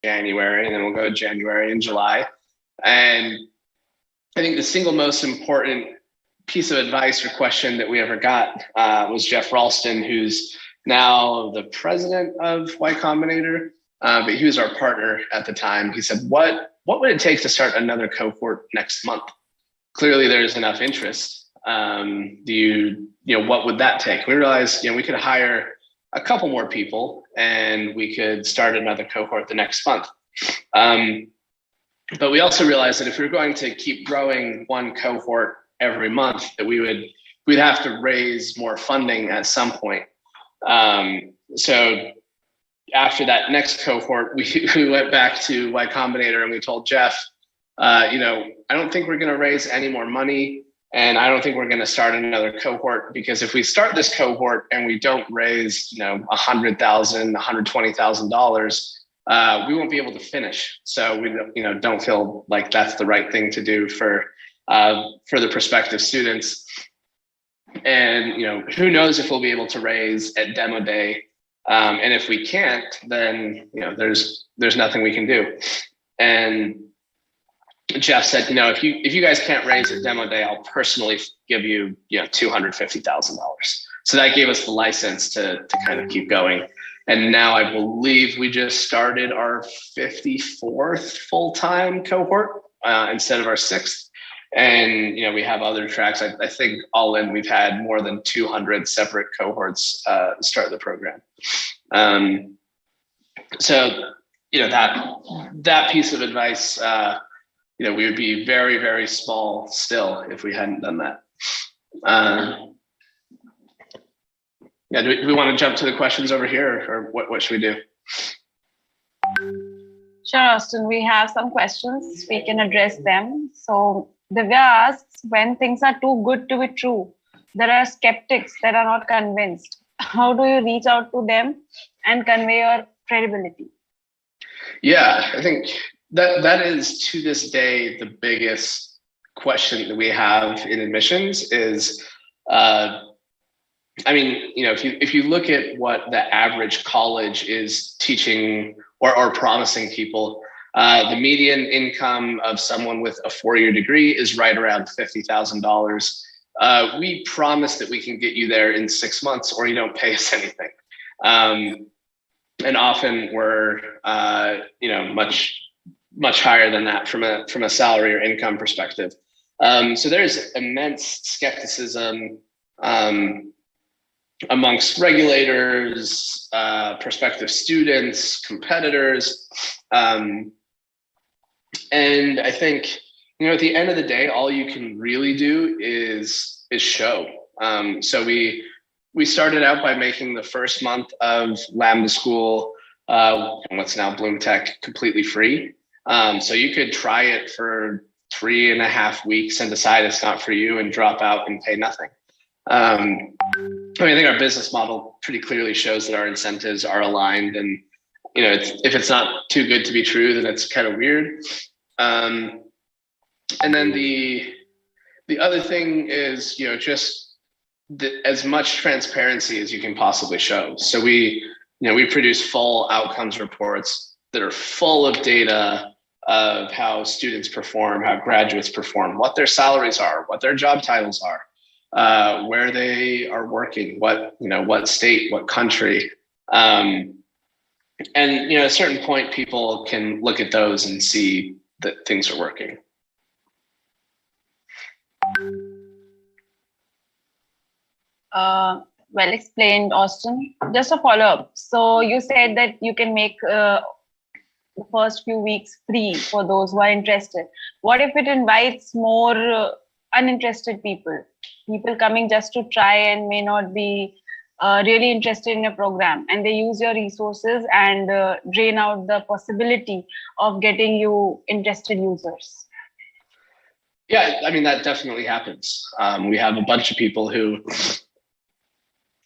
January, and then we'll go January and July. And I think the single most important piece of advice or question that we ever got was Jeff Ralston, who's now the president of Y Combinator, but he was our partner at the time. He said, what would it take to start another cohort next month? Clearly there's enough interest. What would that take? We realized, we could hire a couple more people and we could start another cohort the next month. But we also realized that if we were going to keep growing one cohort every month, that we'd have to raise more funding at some point. So after that next cohort, we went back to Y Combinator and we told Jeff, I don't think we're going to raise any more money, and I don't think we're going to start another cohort, because if we start this cohort and we don't raise, $100,000, $120,000, we won't be able to finish. So we, don't feel like that's the right thing to do for the prospective students. And who knows if we'll be able to raise at demo day. And if we can't, then there's nothing we can do. And Jeff said, if you guys can't raise at demo day, I'll personally give you $250,000. So that gave us the license to kind of keep going. And now I believe we just started our 54th full-time cohort instead of our 6th. And we have other tracks. I think all in we've had more than 200 separate cohorts start the program. So that piece of advice, we would be very, very small still if we hadn't done that. Do we want to jump to the questions over here, or what should we do? Sure, Austen, we have some questions. We can address them. So Divya asks, when things are too good to be true, there are skeptics that are not convinced. How do you reach out to them and convey your credibility? Yeah, I think that is, to this day, the biggest question that we have in admissions is, if you look at what the average college is teaching or promising people, the median income of someone with a 4-year degree is right around $50,000. We promise that we can get you there in 6 months, or you don't pay us anything. And often we're, much higher than that from a salary or income perspective. So there's immense skepticism amongst regulators, prospective students, competitors. And I think, at the end of the day, all you can really do is show. So we started out by making the first month of Lambda School, what's now Bloom Tech, completely free. So you could try it for 3.5 weeks and decide it's not for you and drop out and pay nothing. I think our business model pretty clearly shows that our incentives are aligned, and if it's not too good to be true, then it's kind of weird. And then the other thing is, just as much transparency as you can possibly show. So we produce full outcomes reports that are full of data of how students perform, how graduates perform, what their salaries are, what their job titles are, where they are working, what state, what country. And at a certain point, people can look at those and see that things are working. Well explained, Austen. Just a follow-up. So you said that you can make the first few weeks free for those who are interested. What if it invites more uninterested people coming just to try and may not be really interested in a program, and they use your resources and drain out the possibility of getting you interested users? Yeah, that definitely happens. We have a bunch of people who,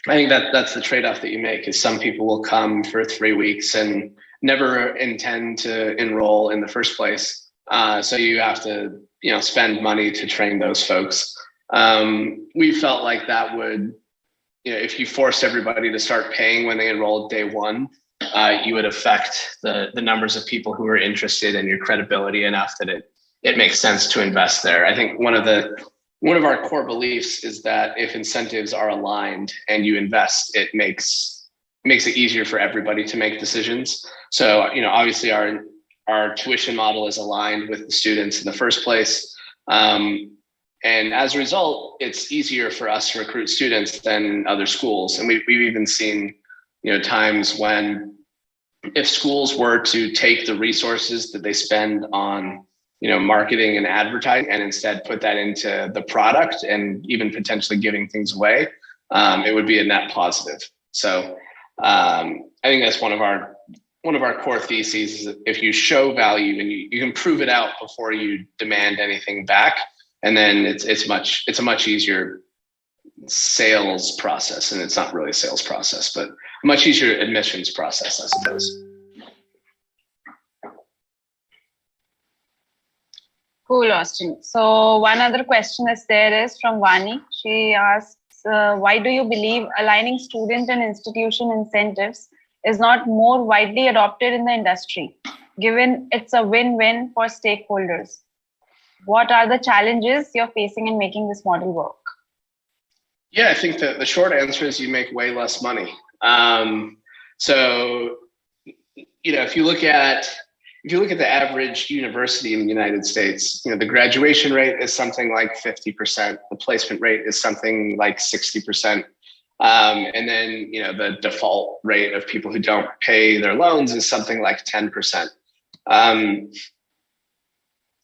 I think that's the trade-off that you make, is some people will come for 3 weeks and never intend to enroll in the first place. So you have to, spend money to train those folks. We felt like that would, if you forced everybody to start paying when they enrolled day one, you would affect the numbers of people who are interested and your credibility enough that it makes sense to invest there. I think one of our core beliefs is that if incentives are aligned and you invest, it makes it easier for everybody to make decisions. So, obviously our tuition model is aligned with the students in the first place. And as a result, it's easier for us to recruit students than other schools. And we've even seen, times when if schools were to take the resources that they spend on, marketing and advertising and instead put that into the product and even potentially giving things away, it would be a net positive. So I think that's one of our core theses is that if you show value and you can prove it out before you demand anything back, and then it's a much easier sales process. And it's not really a sales process, but a much easier admissions process, I suppose. Cool, Austin. So one other question is from Vani. She asks, why do you believe aligning student and institution incentives is not more widely adopted in the industry, given it's a win-win for stakeholders? What are the challenges you're facing in making this model work? Yeah, I think that the short answer is you make way less money. So, if you look at the average university in the United States, the graduation rate is something like 50%. The placement rate is something like 60%. And then, the default rate of people who don't pay their loans is something like 10%.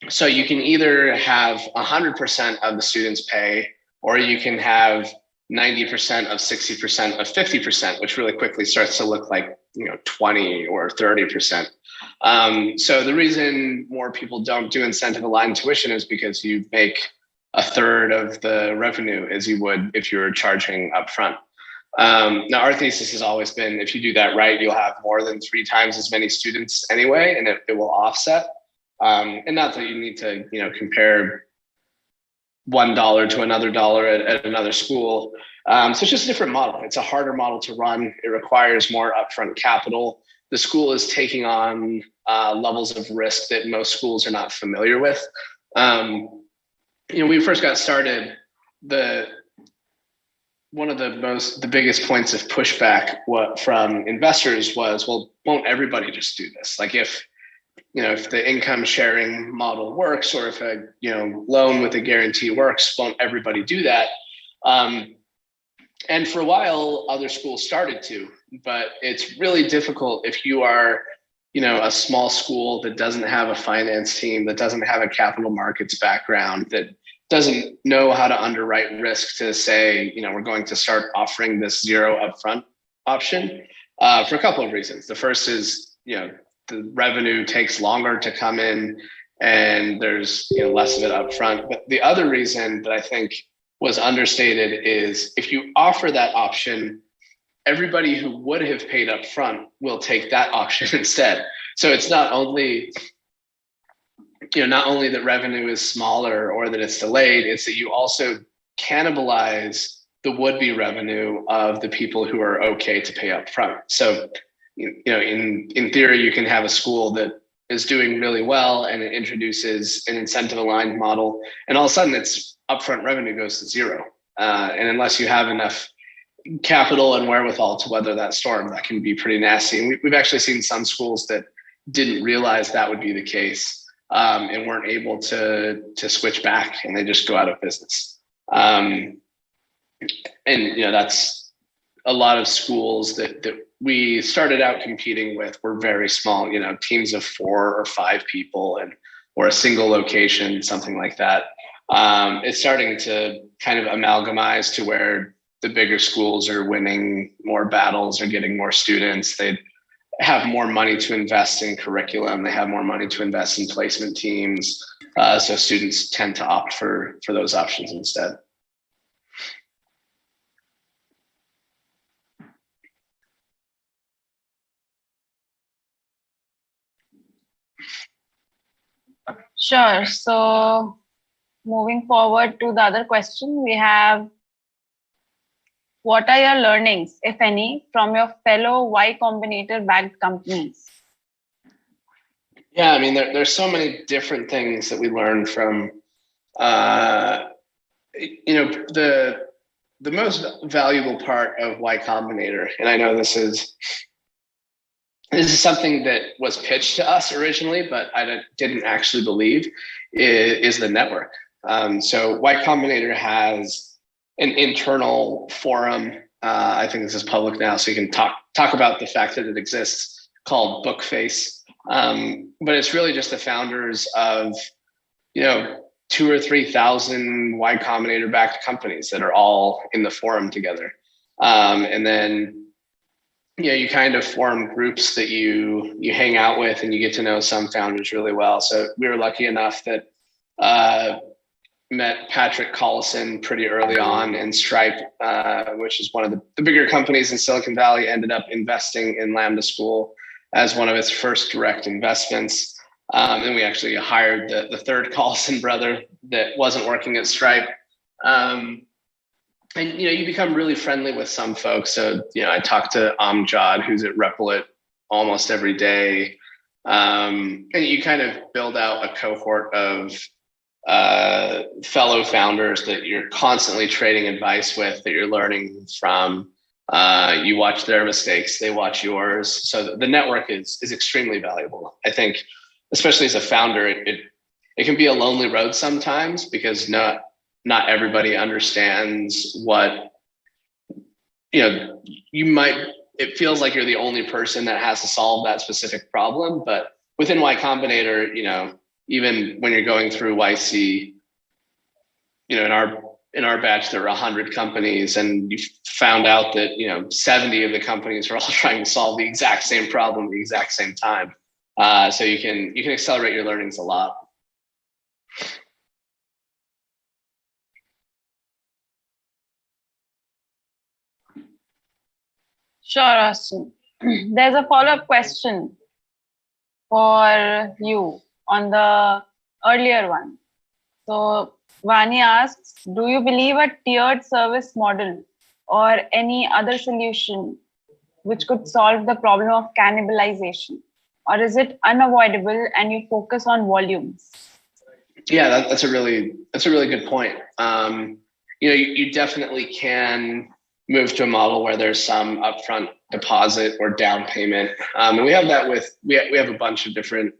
So you can either have 100% of the students pay, or you can have 90% of 60% of 50%, which really quickly starts to look like 20 or 30%. So the reason more people don't do incentive aligned tuition is because you make a third of the revenue as you would if you were charging upfront. Now, our thesis has always been if you do that right, you'll have more than 3 times as many students anyway, and it will offset. And not that you need to compare $1 to another dollar at another school. So it's just a different model. It's a harder model to run. It requires more upfront capital. The school is taking on levels of risk that most schools are not familiar with. When we first got started, one of the biggest points of pushback from investors was, well, won't everybody just do this? Like if the income sharing model works, or if a loan with a guarantee works, won't everybody do that? And for a while, other schools started to, but it's really difficult if you are, a small school that doesn't have a finance team, that doesn't have a capital markets background, that doesn't know how to underwrite risk to say, we're going to start offering this zero upfront option for a couple of reasons. The first is, the revenue takes longer to come in and there's less of it upfront. But the other reason that I think was understated is if you offer that option, everybody who would have paid up front will take that option instead. So it's not only that revenue is smaller or that it's delayed, it's that you also cannibalize the would-be revenue of the people who are okay to pay up front. So, in theory, you can have a school that is doing really well and it introduces an incentive aligned model, and all of a sudden its upfront revenue goes to zero. And unless you have enough capital and wherewithal to weather that storm, that can be pretty nasty. And we've actually seen some schools that didn't realize that would be the case and weren't able to switch back, and they just go out of business. And that's a lot of schools that we started out competing with were very small, teams of 4 or 5 people or a single location, something like that. It's starting to kind of amalgamize to where the bigger schools are winning more battles, are getting more students. They have more money to invest in curriculum. They have more money to invest in placement teams. So students tend to opt for those options instead. Sure. So moving forward to the other question, we have What are your learnings, if any, from your fellow Y Combinator backed companies? Yeah, I mean, there's so many different things that we learn from, the most valuable part of Y Combinator, and I know this is something that was pitched to us originally, but I didn't actually believe, is the network. So Y Combinator has an internal forum. I think this is public now, so you can talk about the fact that it exists, called Bookface. But it's really just the founders of, 2,000 or 3,000 Y Combinator backed companies that are all in the forum together. And then, you kind of form groups that you hang out with, and you get to know some founders really well. So we were lucky enough that met Patrick Collison pretty early on, and Stripe, which is one of the bigger companies in Silicon Valley, ended up investing in Lambda School as one of its first direct investments. And we actually hired the third Collison brother that wasn't working at Stripe. And you become really friendly with some folks. So I talk to Amjad, who's at Replit, almost every day, and you kind of build out a cohort of fellow founders that you're constantly trading advice with, that you're learning from. You watch their mistakes, they watch yours. So the network is extremely valuable. I think, especially as a founder, it can be a lonely road sometimes, because not everybody understands what, it feels like you're the only person that has to solve that specific problem. But within Y Combinator, even when you're going through YC, in our batch, there were 100 companies, and you found out that, 70 of the companies are all trying to solve the exact same problem at the exact same time. So you can accelerate your learnings a lot. Sure, Austen. There's a follow-up question for you on the earlier one. So Vani asks, do you believe a tiered service model or any other solution which could solve the problem of cannibalization? Or is it unavoidable and you focus on volumes? Yeah, that's a really good point. You definitely can move to a model where there's some upfront deposit or down payment. And we have that we have a bunch of different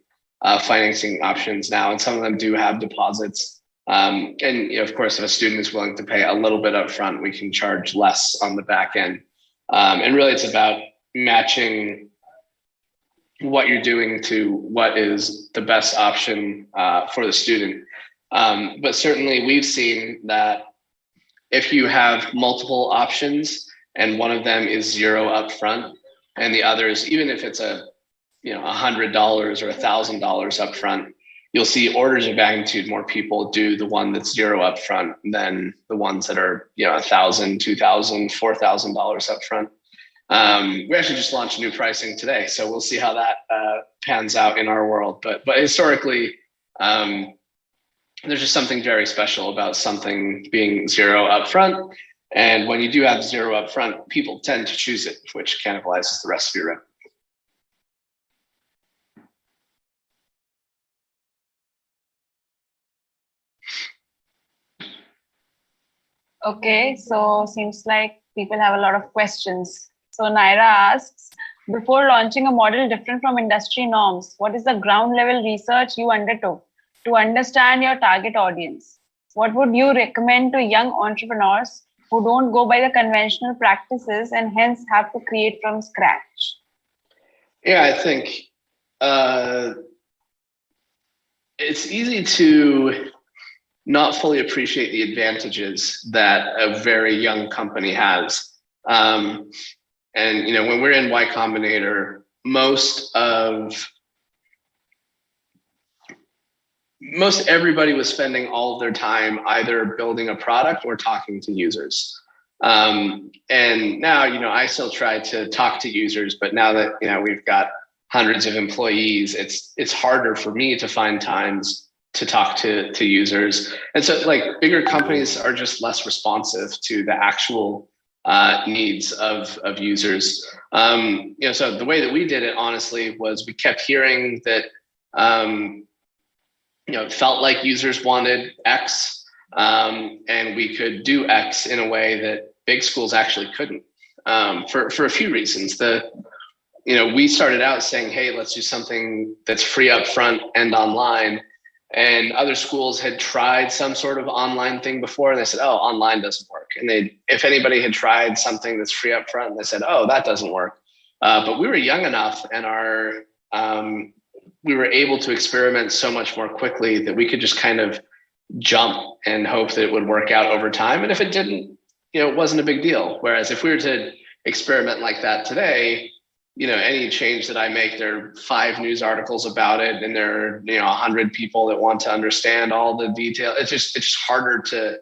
financing options now, and some of them do have deposits. And of course, if a student is willing to pay a little bit upfront, we can charge less on the back end. And really, it's about matching what you're doing to what is the best option for the student. But certainly, we've seen that if you have multiple options and one of them is zero upfront, and the others, even if it's $100 or $1,000 upfront, you'll see orders of magnitude more people do the one that's zero upfront than the ones that are $1,000, $2,000, $4,000 upfront. We actually just launched new pricing today, so we'll see how that pans out in our world. But historically, there's just something very special about something being zero upfront. And when you do have zero upfront, people tend to choose it, which cannibalizes the rest of your revenue. Okay, so seems like people have a lot of questions. So Naira asks, before launching a model different from industry norms, what is the ground level research you undertook to understand your target audience? What would you recommend to young entrepreneurs who don't go by the conventional practices and hence have to create from scratch? Yeah, I think it's easy to not fully appreciate the advantages that a very young company has. And when we're in Y Combinator, most everybody was spending all of their time either building a product or talking to users. And now, I still try to talk to users, but now that, we've got hundreds of employees, it's harder for me to find times to talk to users. And so bigger companies are just less responsive to the actual needs of users. So the way that we did it, honestly, was we kept hearing that it felt like users wanted X, and we could do X in a way that big schools actually couldn't, for a few reasons. We started out saying, hey, let's do something that's free up front and online. And other schools had tried some sort of online thing before, and they said, oh, online doesn't work. And if anybody had tried something that's free up front, they said, oh, that doesn't work. But we were young enough, and we were able to experiment so much more quickly that we could just kind of jump and hope that it would work out over time. And if it didn't, it wasn't a big deal. Whereas if we were to experiment like that today, any change that I make, there are 5 news articles about it, and there are 100 people that want to understand all the detail. It's just harder to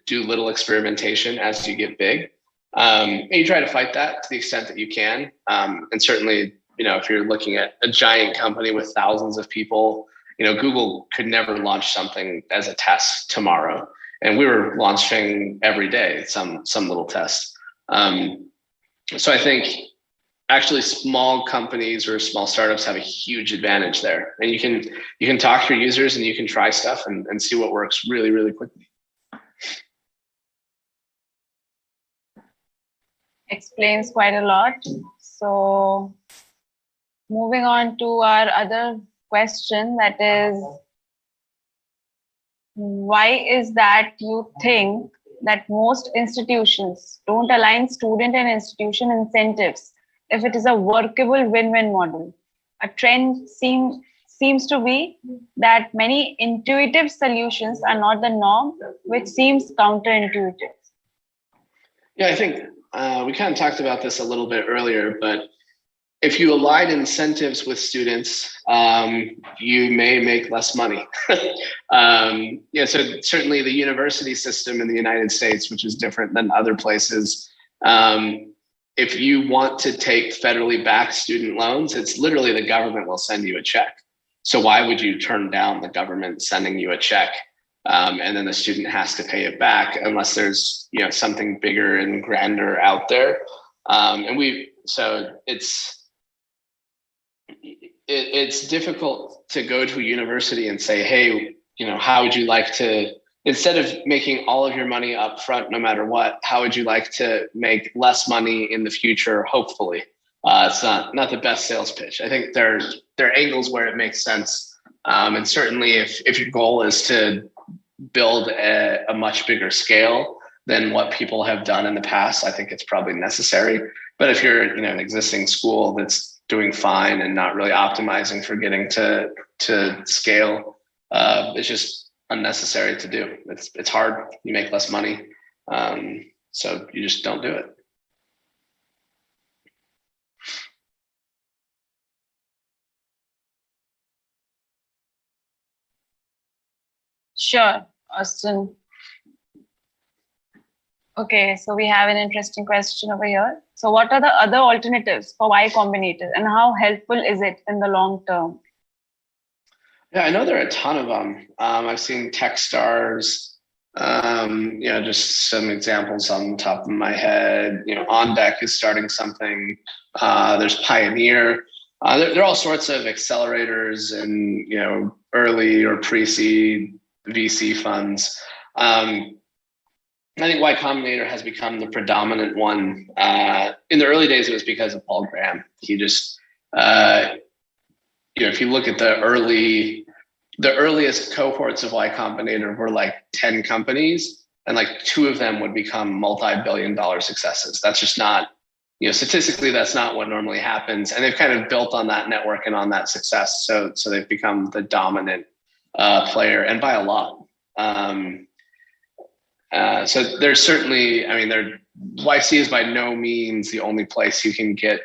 do little experimentation as you get big. And you try to fight that to the extent that you can. And certainly, if you're looking at a giant company with thousands of people, Google could never launch something as a test tomorrow, and we were launching every day some little test. So I think actually small companies or small startups have a huge advantage there, and you can talk to your users and you can try stuff and see what works really, really quickly. Explains quite a lot. So moving on to our other question, that is, why is that you think that most institutions don't align student and institution incentives if it is a workable win-win model? A trend seems to be that many intuitive solutions are not the norm, which seems counterintuitive. Yeah, I think we kind of talked about this a little bit earlier, but if you align incentives with students, you may make less money. So certainly the university system in the United States, which is different than other places, if you want to take federally backed student loans, it's literally the government will send you a check. So why would you turn down the government sending you a check, and then the student has to pay it back unless there's something bigger and grander out there? So it's difficult to go to a university and say, hey, how would you like to, instead of making all of your money up front, no matter what, how would you like to make less money in the future, hopefully? It's not the best sales pitch. I think there are angles where it makes sense. And certainly if your goal is to build a much bigger scale than what people have done in the past, I think it's probably necessary. But if you're an existing school that's doing fine and not really optimizing for getting to scale, it's just unnecessary to do. It's hard. You make less money, so you just don't do it. Sure, Austen. Okay, so we have an interesting question over here. So what are the other alternatives for Y Combinator, and how helpful is it in the long term? Yeah, I know there are a ton of them. I've seen Techstars, just some examples on the top of my head. On Deck is starting something. There's Pioneer. There are all sorts of accelerators and early or pre-seed VC funds. I think Y Combinator has become the predominant one. In the early days, it was because of Paul Graham. He just, if you look at the earliest cohorts of Y Combinator were like 10 companies, and like 2 of them would become multi-billion-dollar successes. That's just not, statistically, that's not what normally happens. And they've kind of built on that network and on that success. So they've become the dominant player, and by a lot. So there's certainly, YC is by no means the only place you can get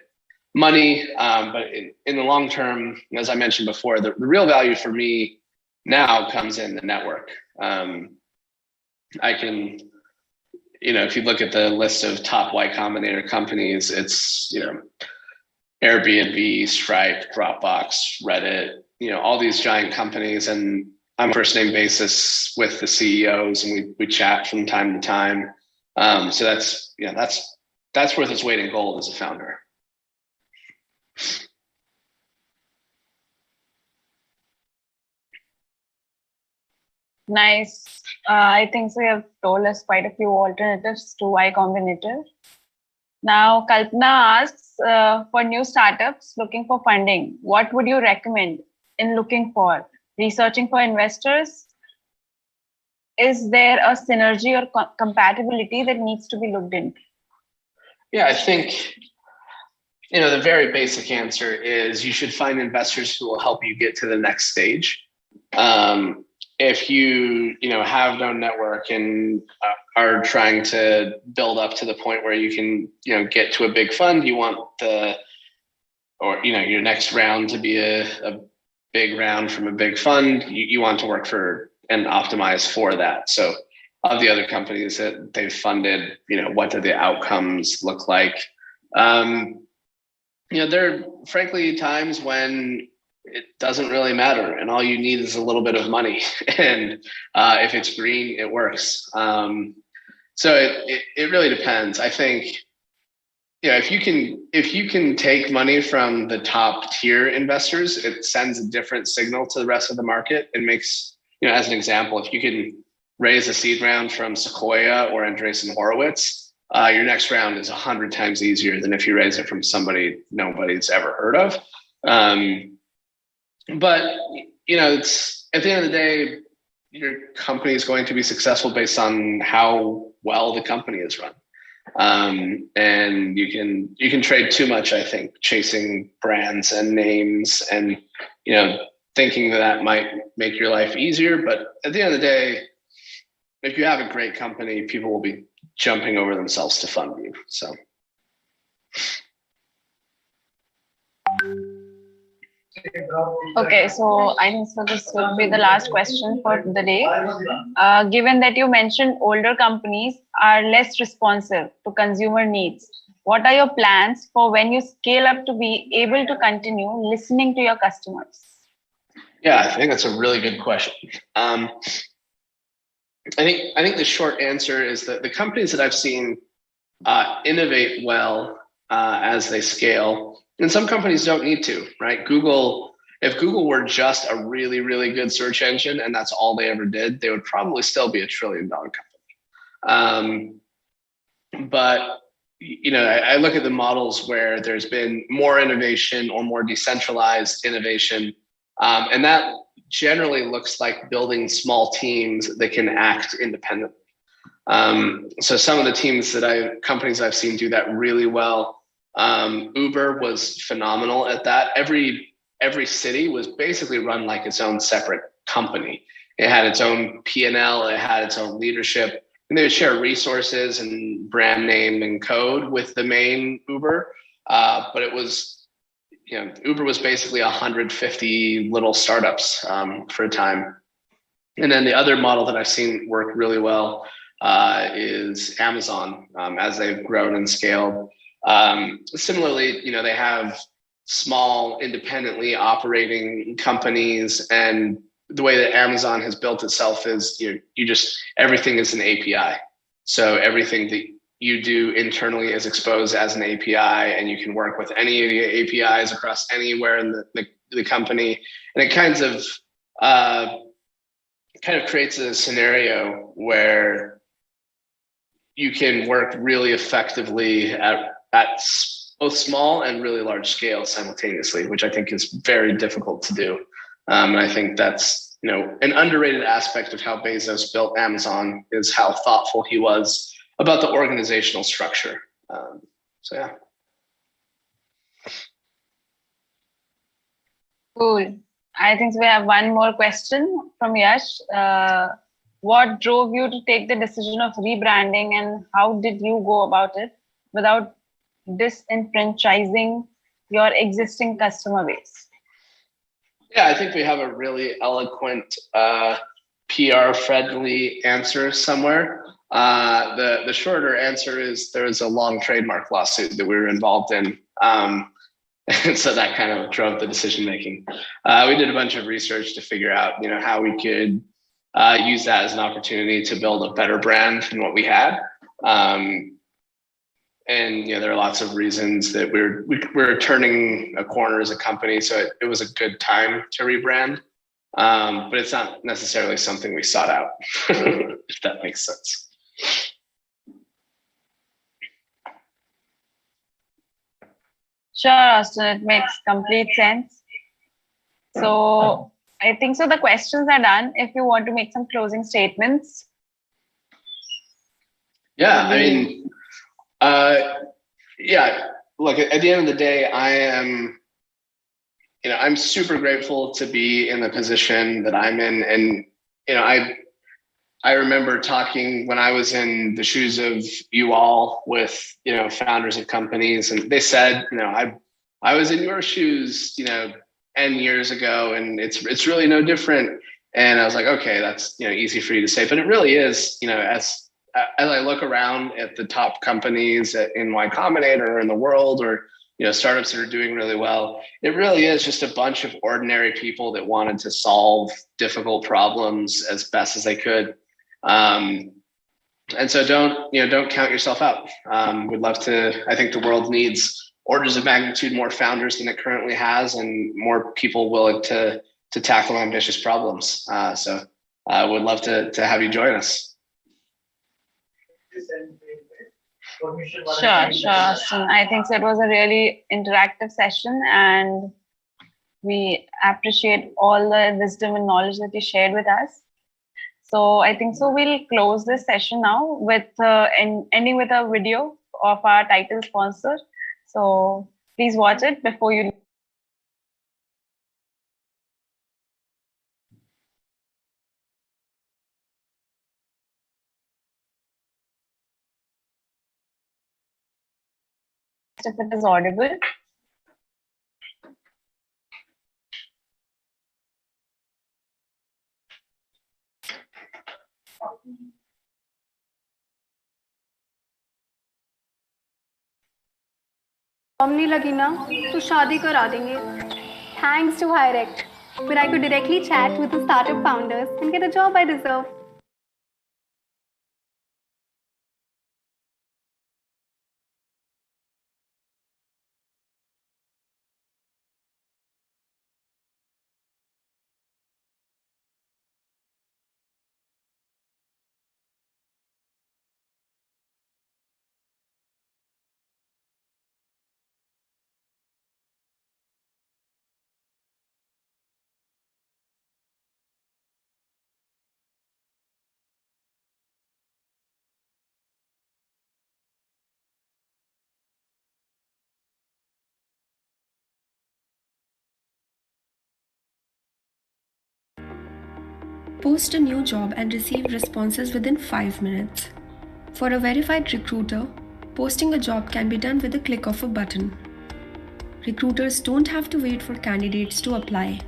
money, but in the long term, as I mentioned before, the real value for me now comes in the network. I can, if you look at the list of top Y Combinator companies, it's, Airbnb, Stripe, Dropbox, Reddit, all these giant companies, and I'm on a first name basis with the CEOs, and we chat from time to time. So that's worth its weight in gold as a founder. Nice. I think so you have told us quite a few alternatives to Y Combinator. Now, Kalpana asks, for new startups looking for funding, what would you recommend in looking for? Researching for investors? Is there a synergy or compatibility that needs to be looked into? Yeah, I think, the very basic answer is you should find investors who will help you get to the next stage. If you have no network and are trying to build up to the point where you can get to a big fund, you want your next round to be a big round from a big fund. You want to work for and optimize for that. So of the other companies that they've funded, what do the outcomes look like? There are frankly times when it doesn't really matter, and all you need is a little bit of money. And if it's green, it works. So it really depends. I think, if you can take money from the top tier investors, it sends a different signal to the rest of the market. It makes, as an example, if you can raise a seed round from Sequoia or Andreessen Horowitz, your next round is 100 times easier than if you raise it from somebody nobody's ever heard of. But it's at the end of the day, your company is going to be successful based on how well the company is run. And you can trade too much, I think, chasing brands and names and thinking that might make your life easier. But at the end of the day, if you have a great company, people will be jumping over themselves to fund you. So. Okay, so I think so this will be the last question for the day. Given that you mentioned older companies are less responsive to consumer needs, what are your plans for when you scale up to be able to continue listening to your customers? Yeah, I think that's a really good question. I think the short answer is that the companies that I've seen innovate well as they scale, and some companies don't need to, right? If Google were just a really, really good search engine and that's all they ever did, they would probably still be $1 trillion company. But I look at the models where there's been more innovation or more decentralized innovation, and that generally looks like building small teams that can act independently. So some of the companies I've seen do that really well. Uber was phenomenal at that. Every city was basically run like its own separate company. It had its own P&L, it had its own leadership, and they would share resources and brand name and code with the main Uber. But it was, Uber was basically 150 little startups for a time. And then the other model that I've seen work really well is Amazon as they've grown and scaled. Similarly, they have small independently operating companies, and the way that Amazon has built itself is everything is an API. So everything that you do internally is exposed as an API, and you can work with any of the APIs across anywhere in the company. And it kind of creates a scenario where you can work really effectively at both small and really large scale simultaneously, which I think is very difficult to do. And I think that's, an underrated aspect of how Bezos built Amazon is how thoughtful he was about the organizational structure. So yeah. Cool. I think we have one more question from Yash. What drove you to take the decision of rebranding, and how did you go about it without disenfranchising your existing customer base? Yeah, I think we have a really eloquent, PR-friendly answer somewhere. The shorter answer is there was a long trademark lawsuit that we were involved in. And so that kind of drove the decision making. We did a bunch of research to figure out, how we could use that as an opportunity to build a better brand than what we had. And there are lots of reasons that we're turning a corner as a company, so it was a good time to rebrand. But it's not necessarily something we sought out, if that makes sense. Sure, Austin, it makes complete sense. So I think so the questions are done. If you want to make some closing statements. Yeah, I mean, yeah, look, at the end of the day, I'm super grateful to be in the position that I'm in. And, I remember talking when I was in the shoes of you all with, founders of companies, and they said, I was in your shoes, N years ago, and it's really no different. And I was like, okay, that's, easy for you to say, but it really is, as I look around at the top companies in Y Combinator or in the world, or startups that are doing really well, it really is just a bunch of ordinary people that wanted to solve difficult problems as best as they could. And so don't count yourself out. We'd love to. I think the world needs orders of magnitude more founders than it currently has, and more people willing to tackle ambitious problems. So I would love to have you join us. Sure, Austin. I think so it was a really interactive session, and we appreciate all the wisdom and knowledge that you shared with us. So I think so we'll close this session now with ending with a video of our title sponsor. So please watch it before you. If it is audible. नहीं लगी ना तो शादी करा देंगे. Thanks to Hirect, where I could directly chat with the startup founders and get a job I deserve. Post a new job and receive responses within 5 minutes. For a verified recruiter, posting a job can be done with a click of a button. Recruiters don't have to wait for candidates to apply.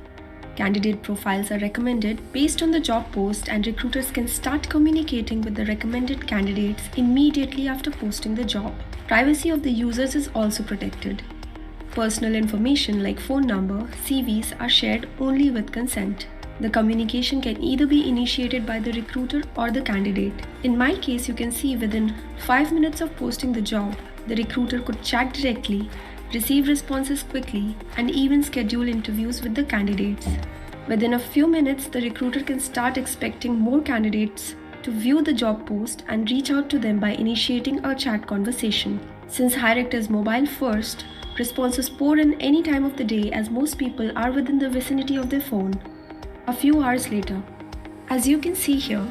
Candidate profiles are recommended based on the job post, and recruiters can start communicating with the recommended candidates immediately after posting the job. Privacy of the users is also protected. Personal information like phone number, CVs are shared only with consent. The communication can either be initiated by the recruiter or the candidate. In my case, you can see within 5 minutes of posting the job, the recruiter could chat directly, receive responses quickly, and even schedule interviews with the candidates. Within a few minutes, the recruiter can start expecting more candidates to view the job post and reach out to them by initiating a chat conversation. Since Hirect is mobile first, responses pour in any time of the day, as most people are within the vicinity of their phone. A few hours later, as you can see here,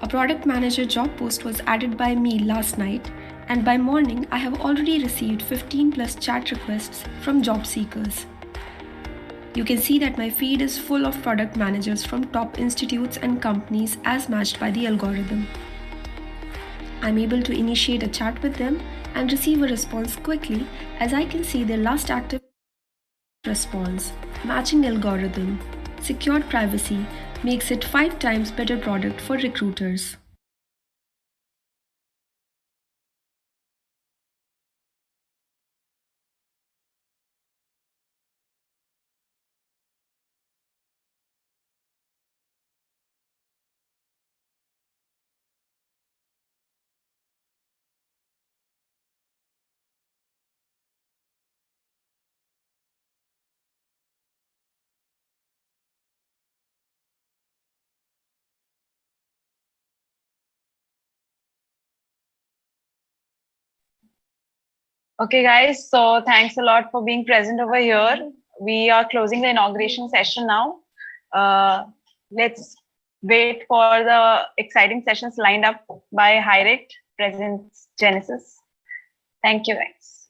a product manager job post was added by me last night, and by morning I have already received 15 plus chat requests from job seekers. You can see that my feed is full of product managers from top institutes and companies as matched by the algorithm. I'm able to initiate a chat with them and receive a response quickly, as I can see their last active response. Matching algorithm, secured privacy makes it 5 times better product for recruiters. Okay, guys. So thanks a lot for being present over here. We are closing the inauguration session now. Let's wait for the exciting sessions lined up by Hirect, Presents Genesis. Thank you, guys.